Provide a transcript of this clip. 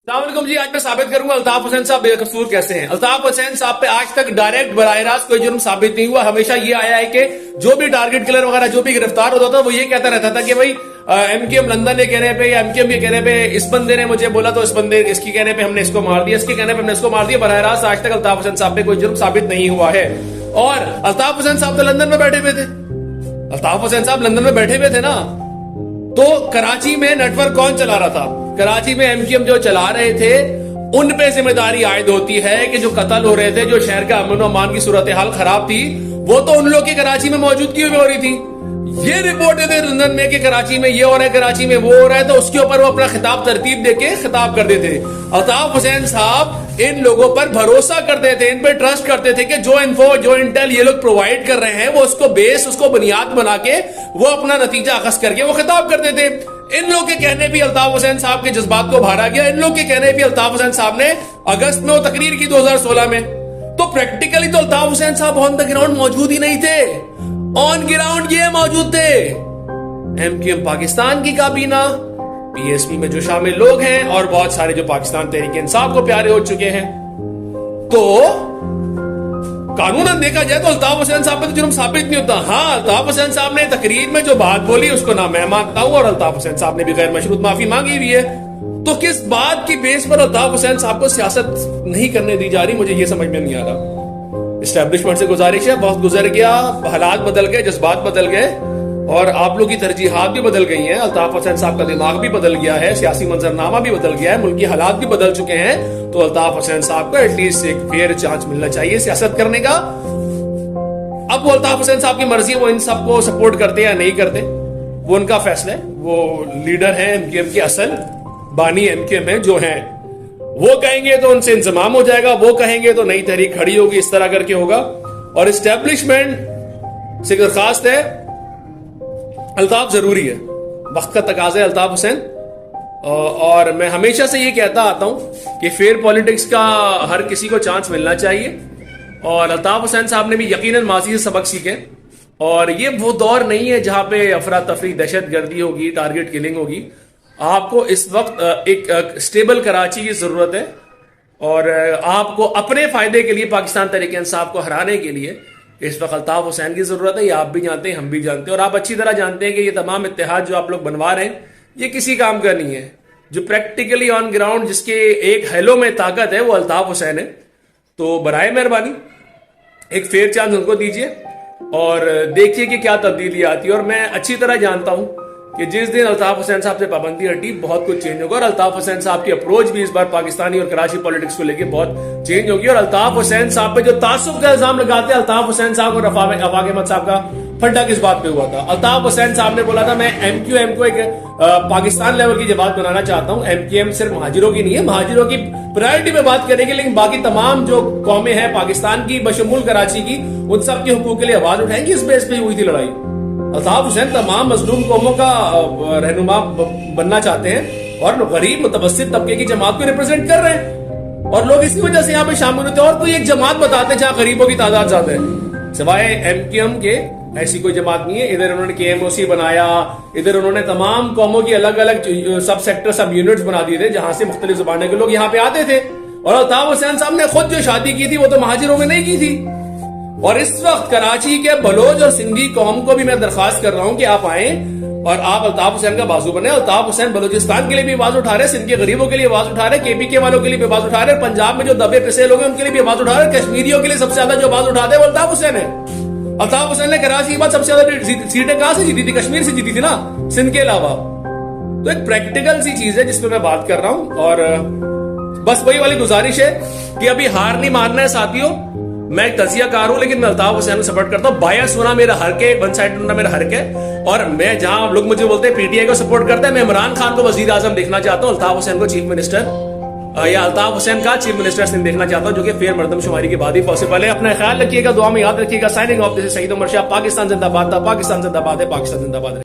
अस्सलामुअलैकुम जी। आज मैं साबित करूंगा अल्ताफ हुसैन साहब बेकसूर कैसे हैं। अल्ताफ हुसैन साहब पे आज तक डायरेक्ट बराह रास्त कोई जुर्म साबित नहीं हुआ। हमेशा ये आया है कि जो भी टारगेट किलर वगैरह जो भी गिरफ्तार होता था वो ये कहता रहता था कि भाई एमकेएम लंदन ने कहने पे या एमकेएम के कहने पे इस बंदे ने मुझे बोला तो इस बंदे इसकी कहने पे हमने इसको मार दिया, इसके कहने पे हमने इसको मार दिया। बराह रास्त आज तक अल्ताफ हुसैन साहब पे कोई जुर्म साबित नहीं हुआ है। और अल्ताफ हुसैन साहब तो लंदन में बैठे हुए थे। अल्ताफ हुसैन साहब लंदन में बैठे हुए थे ना, तो कराची में नेटवर्क कौन चला रहा था? कराची में एमकेएम जो चला रहे थे उन पे जिम्मेदारी आयद होती है कि जो कत्ल हो रहे थे, जो शहर का अमन और अमान की सूरत हाल खराब थी, वो तो उन लोग की कराची में मौजूदगी में हो रही थी। ये रिपोर्ट थे लंदन में कि कराची में ये हो रहा है, कराची में वो हो रहा है, तो उसके ऊपर वो अपना खिताब तरतीब देके खिताब कर देते थे। अल्ताफ हुसैन साहब इन लोगों पर भरोसा करते थे, इन पे ट्रस्ट करते थे कि जो इन्फो जो इंटेल ये लोग प्रोवाइड कर रहे हैं वो उसको बेस उसको बुनियाद बना के वो अपना नतीजा अखज़ करके वो खिताब करते थे। इन लोग के कहने भी अल्ताफ हुसैन साहब के जज्बात को भाड़ा गया। इन लोग के कहने भी अल्ताफ हुसैन साहब ने अगस्त में वो तकरीर की 2016 में, तो प्रैक्टिकली तो अल्ताफ हुसैन साहब ऑन द ग्राउंड मौजूद ही नहीं थे। ऑन ग्राउंड ये मौजूद थे एमकेएम पाकिस्तान की काबीना, पीएसपी में जो शामिल लोग हैं और बहुत सारे जो पाकिस्तान तहरीक इंसाफ को प्यारे हो चुके हैं। तो कानूनन देखा जाए तो अल्ताफ हुसैन साहब पे तो जुर्म साबित नहीं होता। हाँ, अल्ताफ हुसैन साहब ने तकरीर में जो बात बोली उसको ना मैं मानता हूं और अल्ताफ हुसैन साहब ने भी गैर मशरूत माफी मांगी हुई है। तो किस बात की बेस पर अल्ताफ हुसैन साहब को सियासत नहीं करने दी जा रही, मुझे ये समझ में नहीं आ रहा। एस्टेब्लिशमेंट से गुजारिश है, बहुत गुजर गया, हालात बदल गए, जज्बात बदल गए और आप लोग की तरजीहात भी बदल गई हैं। अल्ताफ हुसैन साहब का दिमाग भी बदल गया है, सियासी मंजरनामा भी बदल गया है, मुल्की हालात भी बदल चुके हैं। तो अल्ताफ हुसैन साहब को एटलीस्ट एक फेयर चांस मिलना चाहिए सियासत करने का। अब वो अल्ताफ हुसैन साहब की मर्जी है, वो इन सबको सपोर्ट करते या नहीं करते, वो उनका फैसला है। वो लीडर है एमकेएम के, असल बानी एमकेएम है जो है। वो कहेंगे तो उनसे इंतजाम हो जाएगा, वो कहेंगे तो नई तहरीक खड़ी होगी, इस तरह करके होगा। और एस्टेब्लिशमेंट से दरखास्त है, अल्ताफ जरूरी है, वक्त का तकाजा है अल्ताफ हुसैन। और मैं हमेशा से ये कहता आता हूं कि फेयर पॉलिटिक्स का हर किसी को चांस मिलना चाहिए। और अल्ताफ हुसैन साहब ने भी यकीनन माजी से सबक सीखे। और ये वो दौर नहीं है जहां पे अफरा तफरी, दहशत गर्दी होगी, टारगेट किलिंग होगी। आपको इस वक्त एक स्टेबल कराची की जरूरत है और आपको अपने फायदे के लिए पाकिस्तान तहरीक इंसाफ को हराने के लिए इस वक्त अल्ताफ हुसैन की जरूरत है। ये आप भी जानते हैं, हम भी जानते हैं और आप अच्छी तरह जानते हैं कि ये तमाम इत्तेहाद जो आप लोग बनवा रहे हैं ये किसी काम का नहीं है। जो प्रैक्टिकली ऑन ग्राउंड जिसके एक हेलो में ताकत है वो अल्ताफ हुसैन है। तो बराए मेहरबानी एक फेयर चांस उनको दीजिए और देखिए कि क्या तब्दीली आती है। और मैं अच्छी तरह जानता हूं कि जिस दिन अल्ताफ हुसैन साहब से पाबंदी हटी बहुत कुछ चेंज होगा और अल्ताफ हुसैन साहब की अप्रोच भी इस बार पाकिस्तानी और कराची पॉलिटिक्स को लेकर बहुत चेंज होगी। और अल्ताफ हुसैन साहब पे जो तासुब का इल्जाम लगाते हैं अल्ताफ हुसैन साहब और अफाक अहमद साहब का फंडा किस बात पे हुआ था? अल्ताफ हुसैन साहब ने बोला था मैं एमक्यूएम को एक पाकिस्तान लेवल की जमात बनाना चाहता हूं। एमक्यूएम सिर्फ महाजिरों की नहीं है, महाजिरों की प्रायोरिटी में बात करेंगे, लेकिन बाकी तमाम जो कौमें हैं पाकिस्तान की बशमूल कराची की, उन सब के हुकूक के लिए आवाज उठाएंगी। इस बेस पे हुई थी लड़ाई। अल्ताफ हुसैन तमाम मजलूम कौमों का रहनुमा बनना चाहते हैं और गरीब मुतवस्सित तबके की जमात को रिप्रेजेंट कर रहे हैं और लोग इसी वजह से यहाँ पे शामिल होते हैं। और कोई एक जमात बताते हैं जहां गरीबों की तादाद ज्यादा है, सिवाय एमकेएम के ऐसी कोई जमात नहीं है। इधर उन्होंने केएमओसी बनाया, इधर उन्होंने तमाम कौमों की अलग अलग सब सेक्टर सब यूनिट्स बना दिए थे जहां से मुख्तलिफ जुबानों के लोग यहाँ पे आते थे। और अल्ताफ हुसैन साहब ने खुद जो शादी की थी वो तो महाजिरों में नहीं की थी। और इस वक्त कराची के बलोच और सिंधी कौम को भी मैं दरखास्त कर रहा हूं कि आप आए और आप अल्ताफ हुसैन का बाजू बने। अल्ताफ हुसैन बलूचिस्तान के लिए भी आवाज उठा रहे, सिंध के गरीबों के लिए आवाज उठा रहे, केपीके वालों के लिए भी आवाज उठा रहे, पंजाब में जो दबे पिसे लोग हैं उनके लिए भी आवाज उठा रहे, कश्मीरियों के लिए सबसे ज्यादा जो आवाज उठाते हैं वो अल्ताफ हुसैन है। अल्ताफ हुसैन ने कराची के बाद सबसे ज्यादा सीटें कहां से जीती थी? कश्मीर से जीती थी ना, सिंध के अलावा। तो एक प्रैक्टिकल सी चीज है जिसपे मैं बात कर रहा हूं। और बस वही वाली गुजारिश है कि अभी हार नहीं मानना है साथियों। मैं एक तजियाकार हूं लेकिन मैं अल्ताफ हुसैन को सपोर्ट करता हूं। बायस होना मेरा हक है, वन साइड होना मेरा हक है। और मैं जहां लोग मुझे बोलते हैं पीटीआई को सपोर्ट करता है, मैं इमरान खान को वजीर आजम देखना चाहता हूं, अल्ताफ हुसैन को चीफ मिनिस्टर या अल्ताफ हुसैन का चीफ मिनिस्टर सिंध देखना चाहता हूं, जो कि फेयर मर्दमशुमारी के बाद ही पॉसिबल है। अपना ख्याल रखिएगा, दुआ में याद रखिएगा। Signing off, this is Saeed Umar Shah. Pakistan जिंदाबाद था, पाकिस्तान जिंदाबाद है, पाकिस्तान जिंदाबाद है।